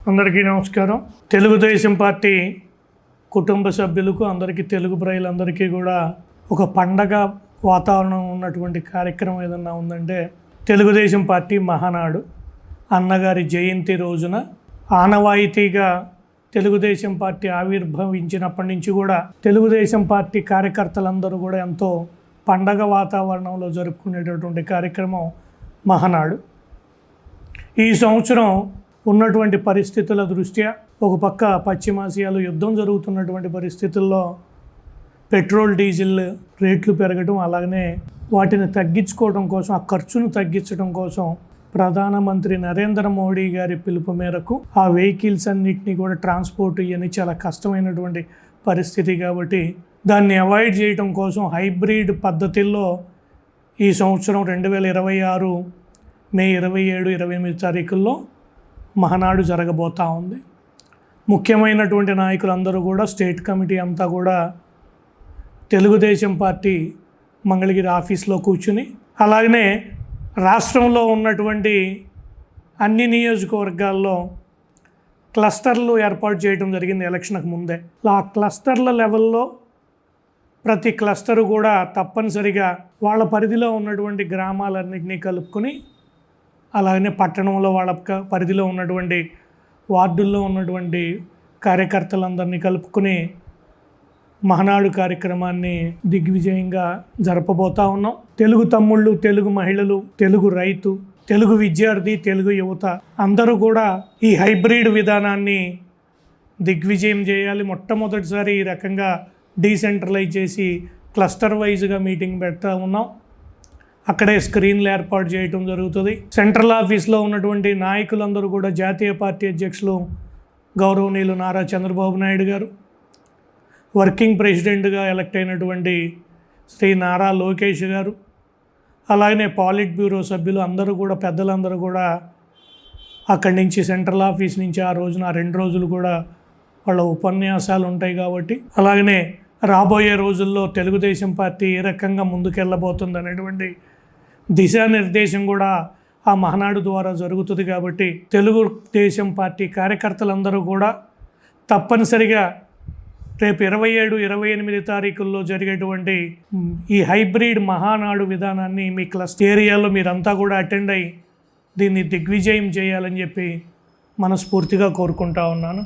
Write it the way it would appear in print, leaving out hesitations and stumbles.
అందరికీ నమస్కారం. తెలుగుదేశం పార్టీ కుటుంబ సభ్యులకు అందరికీ తెలుగు ప్రజలందరికీ కూడా ఒక పండగ వాతావరణం ఉన్నటువంటి కార్యక్రమం ఏదన్నా ఉందంటే తెలుగుదేశం పార్టీ మహానాడు. అన్నగారి జయంతి రోజున ఆనవాయితీగా తెలుగుదేశం పార్టీ ఆవిర్భవించినప్పటి నుంచి కూడా తెలుగుదేశం పార్టీ కార్యకర్తలందరూ కూడా ఎంతో పండగ వాతావరణంలో జరుపుకునేటటువంటి కార్యక్రమం మహానాడు. ఈ సంవత్సరం ఉన్నటువంటి పరిస్థితుల దృష్ట్యా ఒక పక్క పశ్చిమాసియాలో యుద్ధం జరుగుతున్నటువంటి పరిస్థితుల్లో పెట్రోల్ డీజిల్ రేట్లు పెరగడం, అలాగనే వాటిని తగ్గించుకోవడం కోసం, ఆ ఖర్చును తగ్గించడం కోసం ప్రధానమంత్రి నరేంద్ర మోడీ గారి పిలుపు మేరకు ఆ వెహికల్స్ అన్నిటినీ కూడా ట్రాన్స్పోర్ట్ ఇవన్నీ చాలా కష్టమైనటువంటి పరిస్థితి కాబట్టి దాన్ని అవాయిడ్ చేయడం కోసం హైబ్రిడ్ పద్ధతిలో ఈ సంవత్సరం 2026 మే 27, 28 తారీఖుల్లో మహానాడు జరగబోతూ ఉంది. ముఖ్యమైనటువంటి నాయకులందరూ కూడా, స్టేట్ కమిటీ అంతా కూడా తెలుగుదేశం పార్టీ మంగళగిరి ఆఫీస్లో కూర్చుని, అలాగనే రాష్ట్రంలో ఉన్నటువంటి అన్ని నియోజకవర్గాల్లో క్లస్టర్లు ఏర్పాటు చేయడం జరిగింది ఎలక్షన్కి ముందే. ఆ క్లస్టర్ల లెవెల్లో ప్రతి క్లస్టరు కూడా తప్పనిసరిగా వాళ్ళ పరిధిలో ఉన్నటువంటి గ్రామాలన్నింటినీ కలుపుకొని, అలాగనే పట్టణంలో వాళ్ళ పరిధిలో ఉన్నటువంటి వార్డుల్లో ఉన్నటువంటి కార్యకర్తలందరినీ కలుపుకొని మహానాడు కార్యక్రమాన్ని దిగ్విజయంగా జరపబోతూ ఉన్నాం. తెలుగు తమ్ముళ్ళు, తెలుగు మహిళలు, తెలుగు రైతు, తెలుగు విద్యార్థి, తెలుగు యువత అందరూ కూడా ఈ హైబ్రిడ్ విధానాన్ని దిగ్విజయం చేయాలి. మొట్టమొదటిసారి ఈ రకంగా డీసెంట్రలైజ్ చేసి క్లస్టర్ వైజ్గా మీటింగ్ పెడతా ఉన్నాం. అక్కడే స్క్రీన్లు ఏర్పాటు చేయడం జరుగుతుంది. సెంట్రల్ ఆఫీస్లో ఉన్నటువంటి నాయకులందరూ కూడా జాతీయ పార్టీ అధ్యక్షులు గౌరవనీయులు నారా చంద్రబాబు నాయుడు గారు, వర్కింగ్ ప్రెసిడెంట్గా ఎలక్ట్ అయినటువంటి శ్రీ నారా లోకేష్ గారు, అలాగనే పాలిట్ బ్యూరో సభ్యులు అందరూ కూడా, పెద్దలందరూ కూడా అక్కడి నుంచి సెంట్రల్ ఆఫీస్ నుంచి ఆ రోజున 2 రోజులు కూడా వాళ్ళ ఉపన్యాసాలు ఉంటాయి కాబట్టి, అలాగనే రాబోయే రోజుల్లో తెలుగుదేశం పార్టీ ఏ రకంగా ముందుకెళ్ళబోతుంది అనేటువంటి దిశానిర్దేశం కూడా ఆ మహానాడు ద్వారా జరుగుతుంది. కాబట్టి తెలుగుదేశం పార్టీ కార్యకర్తలందరూ కూడా తప్పనిసరిగా రేపు 27, 28 తారీఖుల్లో జరిగేటువంటి ఈ హైబ్రిడ్ మహానాడు విధానాన్ని మీ క్లస్టర్ ఏరియాలో మీరంతా కూడా అటెండ్ అయ్యి దీన్ని దిగ్విజయం చేయాలని చెప్పి మనస్ఫూర్తిగా కోరుకుంటా ఉన్నాను.